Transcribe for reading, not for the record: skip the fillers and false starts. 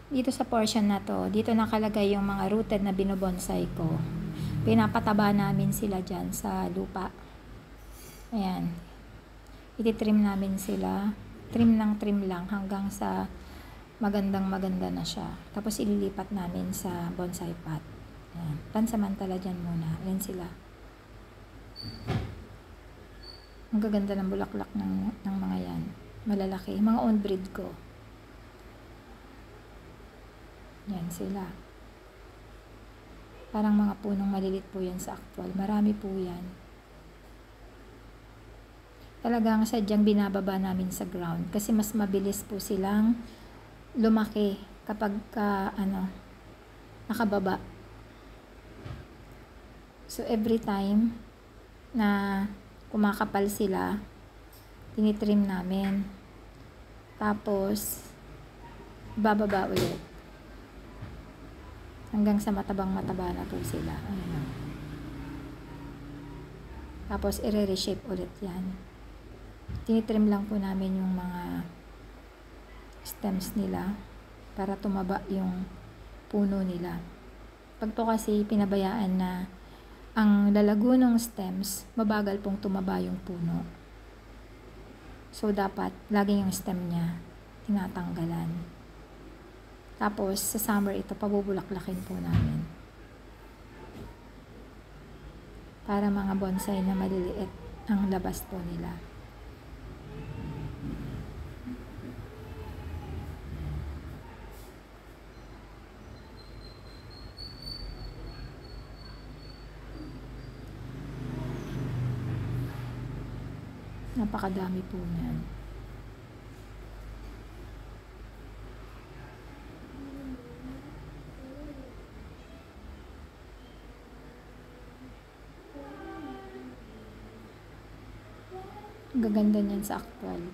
Dito sa portion na to, dito nakalagay yung mga rooted na binobonsai ko. Pinapataba namin sila dyan sa lupa. Ayan. Ititrim namin sila. Trim lang hanggang sa maganda na siya. Tapos ililipat namin sa bonsai pot. Ayan. Pansamantala dyan muna. Ayan sila. Ang gaganda ng bulaklak ng mga yan. Malalaki. Mga own breed ko. Yan sila. Parang mga punong malilit po yan sa actual. Marami po yan. Talagang sadyang binababa namin sa ground. Kasi mas mabilis po silang lumaki kapag nakababa. So every time na kumakapal sila, tinitrim namin. Tapos bababa ulit. Hanggang sa mataba na po sila. Ayan. Tapos i-reshape ulit yan. Tinitrim lang po namin yung mga stems nila para tumaba yung puno nila. Pag to kasi pinabayaan na ang lalago ng stems, mabagal pong tumaba yung puno. So dapat laging yung stem niya tinatanggalan. Tapos, sa summer ito, pabubulaklakin po namin. Para mga bonsai na maliliit ang labas po nila. Napakadami po niyan. Gaganda niyan sa actual.